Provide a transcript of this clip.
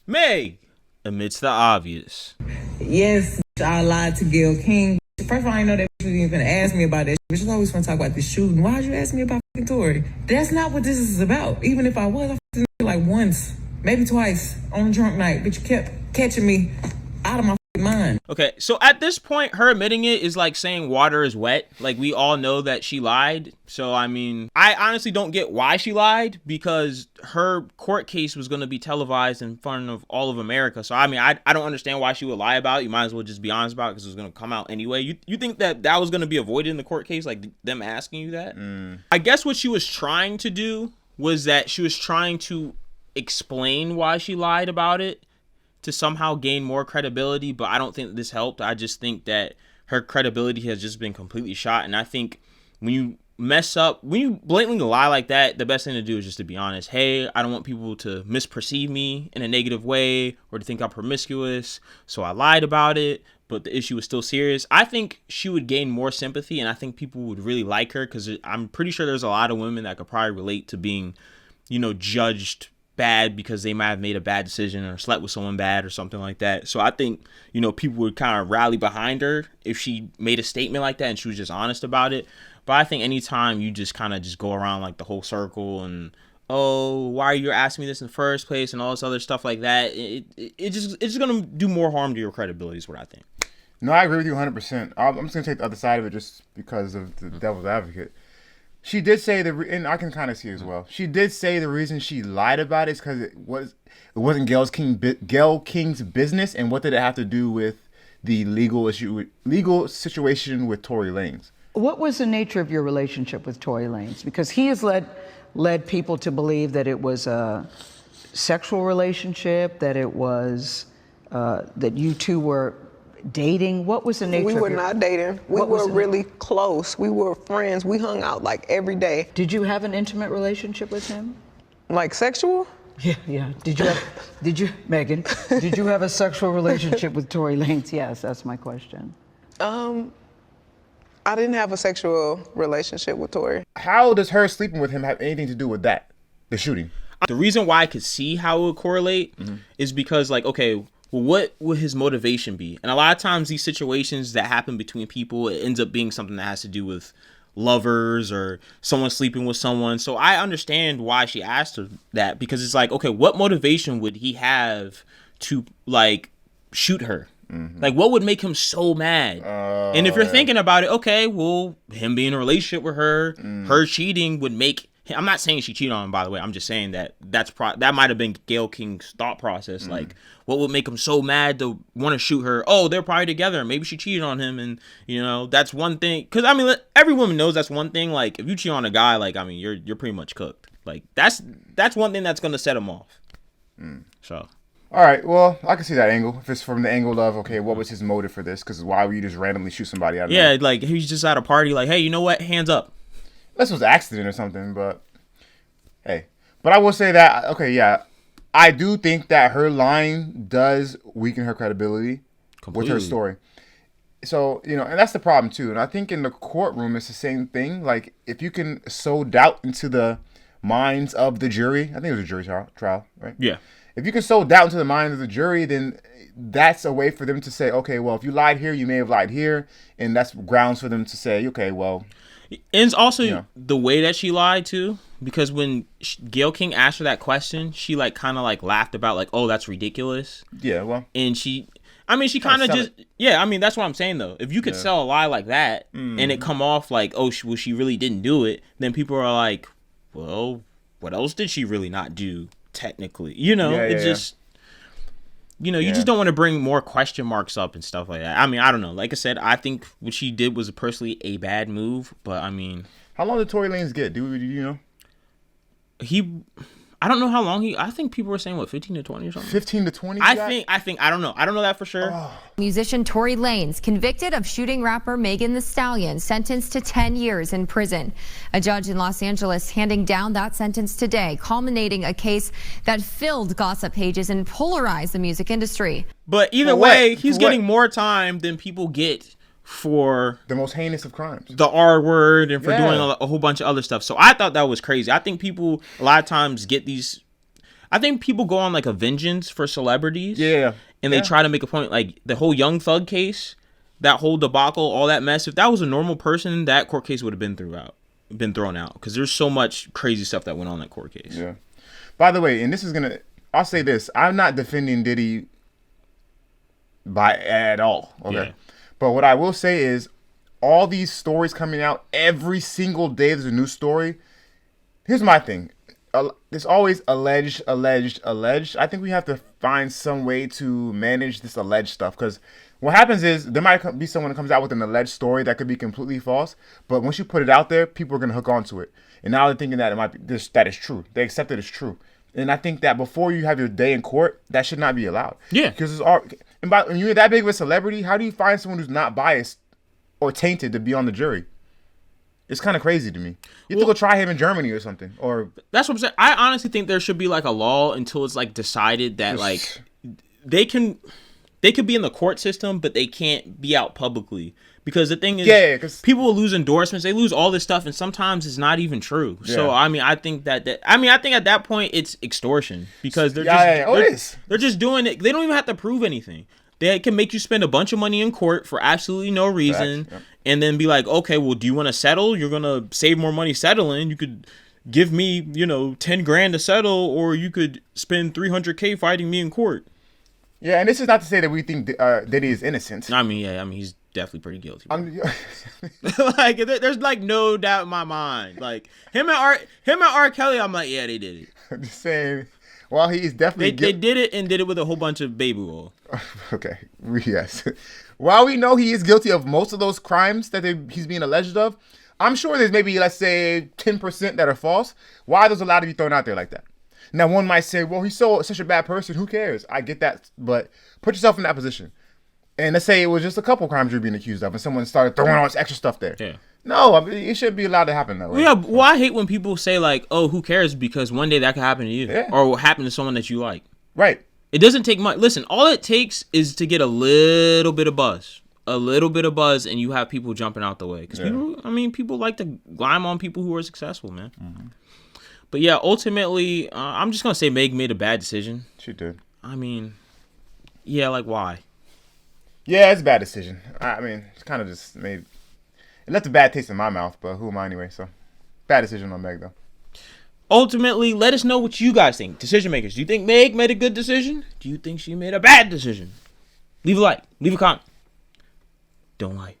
May admits the obvious. Yes, I lied to Gayle King. First of all, I didn't know that she was even gonna ask me about that. Bitch was always gonna talk about this shooting. Why'd you ask me about fucking Tory? That's not what this is about. Even if I was, I fucked like once, maybe twice on a drunk night, but you kept catching me out of my mind. Okay, so at this point, her admitting it is like saying water is wet. Like, we all know that she lied. So, I mean, I honestly don't get why she lied, because her court case was going to be televised in front of all of America. So, I mean, I don't understand why she would lie about it. You might as well just be honest about it, because it was going to come out anyway. You think that was going to be avoided in the court case, like them asking you that? I guess what she was trying to do was that she was trying to explain why she lied about it, to somehow gain more credibility, but I don't think this helped. I just think that her credibility has just been completely shot. And I think when you mess up, when you blatantly lie like that, the best thing to do is just to be honest. Hey, I don't want people to misperceive me in a negative way or to think I'm promiscuous, so I lied about it, but the issue is still serious. I think she would gain more sympathy, and I think people would really like her, because I'm pretty sure there's a lot of women that could probably relate to being, judged bad because they might have made a bad decision or slept with someone bad or something like that. So I think, people would kind of rally behind her if she made a statement like that and she was just honest about it. But I think anytime you just kind of just go around like the whole circle and, oh, why are you asking me this in the first place and all this other stuff like that, it's just going to do more harm to your credibility is what I think. No, I agree with you 100%. I'm just going to take the other side of it just because of the devil's advocate. She did say and I can kind of see as well. She did say the reason she lied about it is because it wasn't Gayle King's business, and what did it have to do with the legal situation with Tory Lanez? What was the nature of your relationship with Tory Lanez? Because he has led people to believe that it was a sexual relationship, that it was that you two were dating. What was the nature? We were not dating. We were really close. We were friends. We hung out like every day. Did you have an intimate relationship with him? Like sexual? Yeah. Megan, did you have a sexual relationship with Tory Lanez? Yes, that's my question. I didn't have a sexual relationship with Tory. How does her sleeping with him have anything to do with that? The shooting? The reason why I could see how it would correlate is because, like, okay, well, what would his motivation be? And a lot of times these situations that happen between people, it ends up being something that has to do with lovers or someone sleeping with someone. So I understand why she asked her that, because it's like, okay, what motivation would he have to, like, shoot her? Like, what would make him so mad? And if you're thinking about it, okay, well, him being in a relationship with her, her cheating would make... I'm not saying she cheated on him, by the way. I'm just saying that that might have been Gayle King's thought process. Like, what would make him so mad to want to shoot her? Oh, they're probably together. Maybe she cheated on him, and that's one thing. Because I mean, every woman knows that's one thing. Like, if you cheat on a guy, like, I mean, you're pretty much cooked. Like, that's one thing that's gonna set him off. So. All right, well, I can see that angle. If it's from the angle of, okay, what was his motive for this? Because why would you just randomly shoot somebody out of Yeah, like, he's just at a party, like, hey, you know what? Hands up. Unless it was an accident or something, but hey. But I will say that, okay, yeah, I do think that her lying does weaken her credibility with her story. So, and that's the problem too. And I think in the courtroom, it's the same thing. Like, if you can sow doubt into the minds of the jury, I think it was a jury trial, right? Yeah. If you can sow doubt into the minds of the jury, then that's a way for them to say, okay, well, if you lied here, you may have lied here. And that's grounds for them to say, okay, well. And it's also the way that she lied too, because when Gayle King asked her that question, she like kind of like laughed about like, oh, that's ridiculous. Yeah, well. And she kind of just, I mean, that's what I'm saying though. If you could sell a lie like that and it come off like, oh, she really didn't do it, then people are like, well, what else did she really not do technically? You just don't want to bring more question marks up and stuff like that. I mean, I don't know. Like I said, I think what she did was personally a bad move, but I mean. How long did Tory Lanez get? Do you know? I don't know how long I think people were saying, what, 15 to 20 or something? 15 to 20? I think, I don't know. I don't know that for sure. Oh. Musician Tory Lanez, convicted of shooting rapper Thee Stallion, sentenced to 10 years in prison. A judge in Los Angeles handing down that sentence today, culminating a case that filled gossip pages and polarized the music industry. But either way, he's getting more time than people get for the most heinous of crimes, the R word, and for doing a whole bunch of other stuff. So I thought that was crazy. I think people a lot of times get these. I think people go on like a vengeance for celebrities. Yeah. And they try to make a point, like the whole Young Thug case, that whole debacle, all that mess. If that was a normal person, that court case would have been thrown out. Because there's so much crazy stuff that went on in that court case. Yeah. By the way, and this is gonna, I'll say this: I'm not defending Diddy at all. Okay. Yeah. But what I will say is, all these stories coming out every single day, there's a new story. Here's my thing. There's always alleged. I think we have to find some way to manage this alleged stuff, because what happens is there might be someone that comes out with an alleged story that could be completely false, but once you put it out there, people are going to hook onto it. And now they're thinking that it might be this, that is true. They accept it as true. And I think that before you have your day in court, that should not be allowed. Yeah. Because it's all, and when you're that big of a celebrity, how do you find someone who's not biased or tainted to be on the jury? It's kind of crazy to me. You have to go try him in Germany or something. Or that's what I'm saying. I honestly think there should be like a law until it's like decided that like they could be in the court system, but they can't be out publicly. Because the thing is, people will lose endorsements. They lose all this stuff, and sometimes it's not even true. Yeah. So I mean, I think at that point it's extortion, because they're just doing it. They don't even have to prove anything. They can make you spend a bunch of money in court for absolutely no reason, and then be like, okay, well, do you want to settle? You're gonna save more money settling. You could give me, $10,000 to settle, or you could spend $300K fighting me in court. Yeah, and this is not to say that we think Diddy is innocent. I mean, he's definitely pretty guilty. Like, there's like no doubt in my mind. Like him and R. Kelly, I'm like, yeah, they did it. I'm just saying. Well, he is definitely they did it, and did it with a whole bunch of baby oil. Okay, yes. While we know he is guilty of most of those crimes that he's being alleged of, I'm sure there's maybe, let's say, 10% that are false. Why are those allowed to be thrown out there like that? Now, one might say, well, he's such a bad person. Who cares? I get that. But put yourself in that position. And let's say it was just a couple crimes you're being accused of, and someone started throwing all this extra stuff there. Yeah. No, I mean, it shouldn't be allowed to happen that way. Yeah, well, I hate when people say, like, oh, who cares? Because one day that could happen to you. Yeah. Or will happen to someone that you like. Right. It doesn't take much. Listen, all it takes is to get a little bit of buzz. A little bit of buzz, and you have people jumping out the way. Because people like to climb on people who are successful, man. Mm-hmm. But yeah, ultimately, I'm just going to say Meg made a bad decision. She did. I mean, yeah, like, why? Yeah, it's a bad decision. I mean, it's kind of just made... It left a bad taste in my mouth, but who am I anyway? So, bad decision on Meg, though. Ultimately, let us know what you guys think. Decision makers. Do you think Meg made a good decision? Do you think she made a bad decision? Leave a like. Leave a comment. Don't like.